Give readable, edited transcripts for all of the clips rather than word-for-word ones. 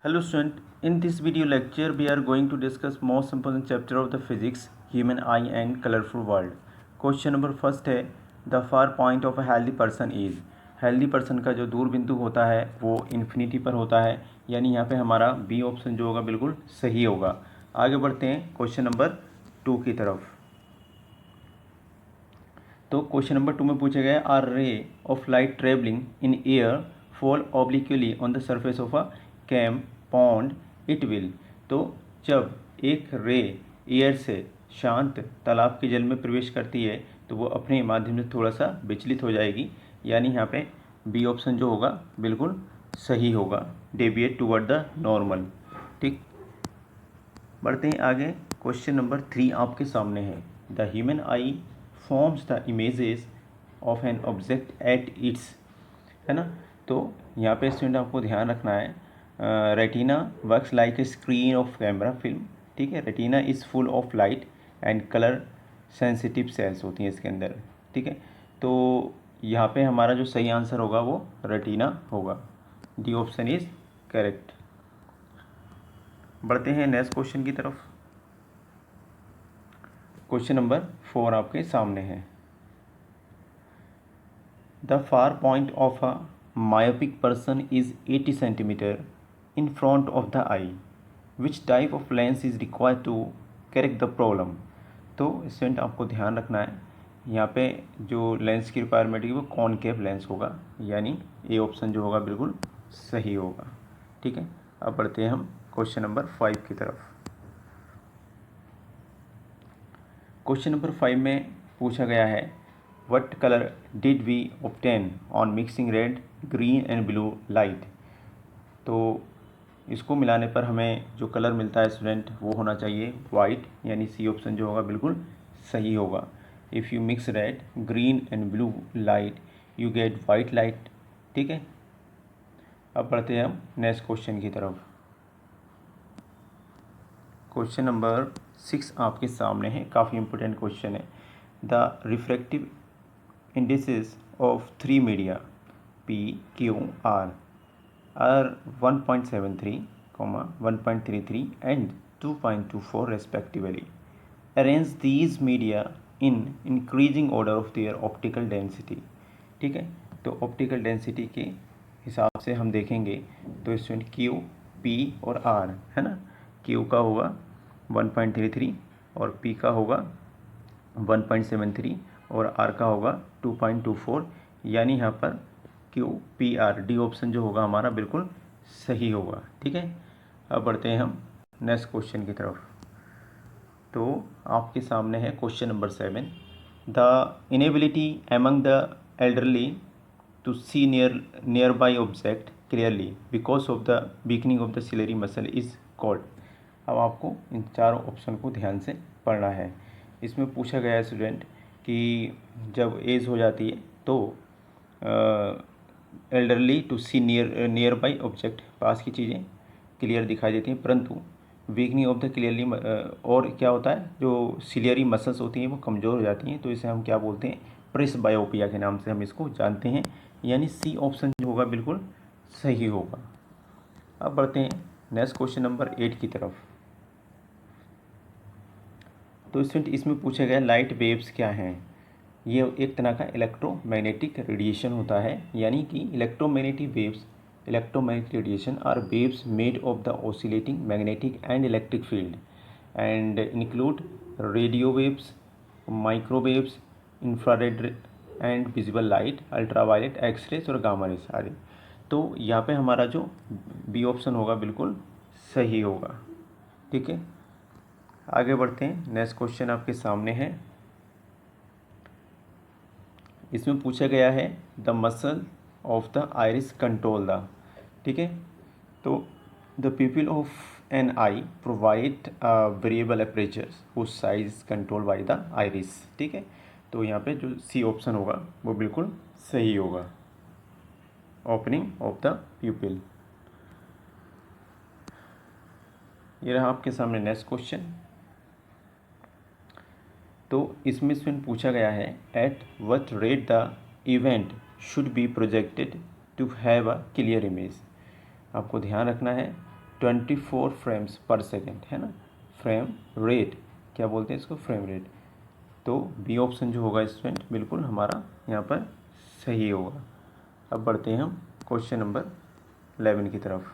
Hello student, in this video lecture we are going to discuss most important chapter of the physics, human eye and colorful world. Question number first है the far point of a healthy person is. Healthy person का जो दूर बिंदु होता है वो infinity पर होता है, यानी यहाँ पे हमारा बी ऑप्शन जो होगा बिल्कुल सही होगा. आगे बढ़ते हैं क्वेश्चन नंबर 2 की तरफ. तो क्वेश्चन नंबर 2 में पूछा गया a ray of light travelling in air fall obliquely on the surface of a calm pond it will. तो जब एक रे एयर से शांत तालाब के जल में प्रवेश करती है तो वो अपने माध्यम से थोड़ा सा विचलित हो जाएगी, यानी यहाँ पे बी ऑप्शन जो होगा बिल्कुल सही होगा, डेविएट टुवर्ड द नॉर्मल. ठीक, बढ़ते हैं आगे. क्वेश्चन नंबर 3 आपके सामने है. The human I forms the images of an object at its, है ना. तो यहाँ पे स्टूडेंट आपको ध्यान रखना है, retina works like a screen of camera film. ठीक है, retina is full of light and colour sensitive sales होती हैं इसके अंदर. ठीक है, तो यहाँ पे हमारा जो सही आंसर होगा वो रेटिना होगा. D option is correct. बढ़ते हैं नेक्स्ट क्वेश्चन की तरफ. क्वेश्चन नंबर 4 आपके सामने है. The far point of a myopic person is 80 centimeter in front of the eye. Which type of lens is required to correct the problem? तो student आपको ध्यान रखना है, यहाँ पे जो लेंस की रिक्वायरमेंट है वो कॉनकेव लेंस होगा, यानी ए ऑप्शन जो होगा बिल्कुल सही होगा. ठीक है, अब बढ़ते हैं हम क्वेश्चन नंबर 5 की तरफ. क्वेश्चन नंबर 5 में पूछा गया है What color did we obtain on mixing red, green and blue light? तो इसको मिलाने पर हमें जो कलर मिलता है स्टूडेंट वो होना चाहिए वाइट, यानी सी ऑप्शन जो होगा बिल्कुल सही होगा. If you mix red, green and blue light you get white light. ठीक है, अब बढ़ते हैं हम नेक्स्ट क्वेश्चन की तरफ. क्वेश्चन नंबर 6 आपके सामने है, काफ़ी इंपॉर्टेंट क्वेश्चन है. The refractive indices of three media P, Q, R are 1.73, 1.33 and 2.24 respectively. Arrange these media in increasing order of their optical density. ठीक है, तो ऑप्टिकल डेंसिटी के हिसाब से हम देखेंगे तो स्टूडेंट Q, P और R है ना. Q का होगा 1.33 और P का होगा 1.73 और R का होगा 2.24, यानी यहाँ पर QPR डी ऑप्शन जो होगा हमारा बिल्कुल सही होगा. ठीक है, अब बढ़ते हैं हम नेक्स्ट क्वेश्चन की तरफ. तो आपके सामने है question number 7. The inability among the elderly to see nearby object clearly because of the weakening of the ciliary muscle is called. अब आपको इन चारों ऑप्शन को ध्यान से पढ़ना है. इसमें पूछा गया है स्टूडेंट कि जब एज हो जाती है तो elderly to see nearby object, पास की चीज़ें क्लियर दिखाई देती हैं, परंतु वीकनिंग ऑफ द क्लियरली और क्या होता है जो सिलियरी मसल्स होती हैं वो कमज़ोर हो जाती हैं, तो इसे हम क्या बोलते हैं प्रेसबायोपिया के नाम से हम इसको जानते हैं, यानी सी ऑप्शन जो होगा बिल्कुल सही होगा. अब बढ़ते हैं नेक्स्ट क्वेश्चन नंबर 8 की तरफ. तो स्टूडेंट इसमें पूछा गया लाइट वेव्स क्या हैं. ये एक तरह का इलेक्ट्रोमैग्नेटिक रेडिएशन होता है, यानी कि electromagnetic radiation are waves made of the oscillating magnetic and electric field and include radio waves, microwaves, infrared and visible light, ultraviolet, X-rays और गामा रेज आदि. तो यहाँ पे हमारा जो बी ऑप्शन होगा बिल्कुल सही होगा. ठीक है, आगे बढ़ते हैं. नेक्स्ट क्वेश्चन आपके सामने है. इसमें पूछा गया है the muscle of the iris control the. ठीक है, तो the pupil of an eye provide variable aperture whose size control by the iris. ठीक है, तो यहाँ पे जो सी ऑप्शन होगा वो बिल्कुल सही होगा, ओपनिंग ऑफ द प्यूपिल. ये रहा आपके सामने नेक्स्ट क्वेश्चन. तो इसमें से पूछा गया है at what rate the event should be projected to have a clear image. आपको ध्यान रखना है 24 फ्रेम्स पर सेकेंड, है ना, फ्रेम रेट, क्या बोलते हैं इसको, फ्रेम रेट। तो बी ऑप्शन जो होगा स्टूडेंट बिल्कुल हमारा यहाँ पर सही होगा। अब बढ़ते हैं हम क्वेश्चन नंबर 11 की तरफ।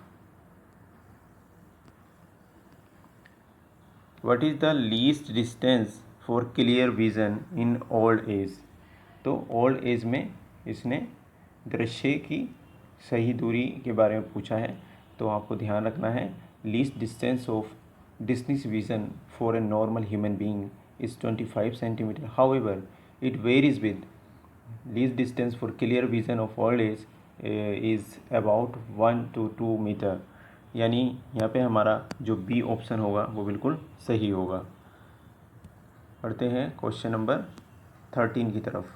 What is the least distance for clear vision in old age. तो ओल्ड एज में इसने दृश्य की सही दूरी के बारे में पूछा है। तो आपको ध्यान रखना है, least distance of distance vision for a normal human being is 25 centimetre, however it varies with least distance for clear vision of old age is about 1 to 2 metre. यानी यहाँ पे हमारा जो बी ऑप्शन होगा वो बिल्कुल सही होगा। पढ़ते हैं क्वेश्चन नंबर 13 की तरफ।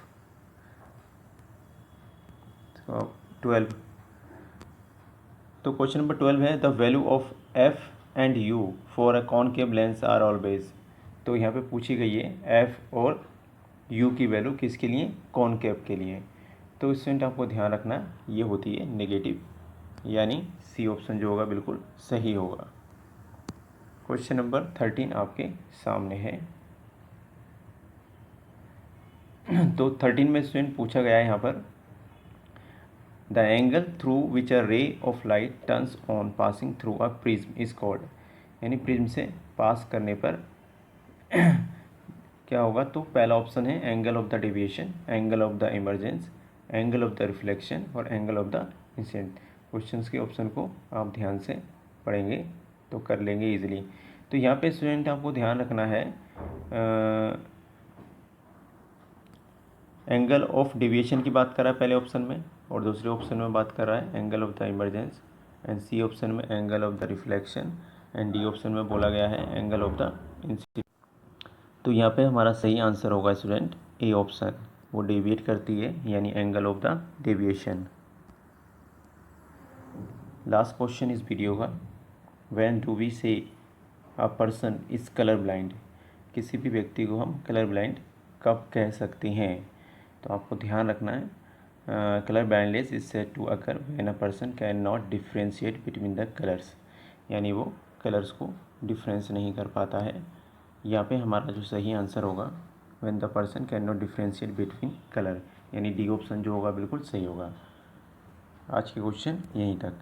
12, तो क्वेश्चन नंबर 12 है, the value of f and u for a concave lens are always. तो यहाँ पे पूछी गई है एफ और यू की वैल्यू किसके लिए, कॉनकेव के लिए। तो स्टूडेंट आपको ध्यान रखना ये होती है नेगेटिव, यानी सी ऑप्शन जो होगा बिल्कुल सही होगा। क्वेश्चन नंबर 13 आपके सामने है। तो 13 में स्टूडेंट पूछा गया है यहाँ पर, द एंगल थ्रू विच अ रे of light turns on passing through a prism is called. यानी प्रिज्म से पास करने पर क्या होगा। तो पहला ऑप्शन है angle of the deviation, angle of the emergence, angle of the reflection और angle of the incident. Questions के ऑप्शन को आप ध्यान से पढ़ेंगे तो कर लेंगे इजीली। तो यहाँ पे स्टूडेंट आपको ध्यान रखना है, एंगल ऑफ डेविएशन की बात कर रहा है पहले ऑप्शन में, और दूसरे ऑप्शन में बात कर रहा है angle of the emergence, and C option में angle of the reflection, and D option में बोला गया है एंगल ऑफ द इंसिडेंट। तो यहाँ पे हमारा सही आंसर होगा स्टूडेंट ए ऑप्शन, वो डेविएट करती है यानी angle of the deviation. Last question इस वीडियो का, व्हेन डू वी से a person is colour blind. किसी भी व्यक्ति को हम कलर ब्लाइंड कब कह सकते हैं। तो आपको ध्यान रखना है, colour blindness is said to occur when a person can not differentiate between the colours. यानी वो कलर्स को डिफरेंस नहीं कर पाता है। यहाँ पे हमारा जो सही आंसर होगा, when the person can not differentiate between colour, यानी डी ऑप्शन जो होगा बिल्कुल सही होगा। आज के क्वेश्चन यहीं तक।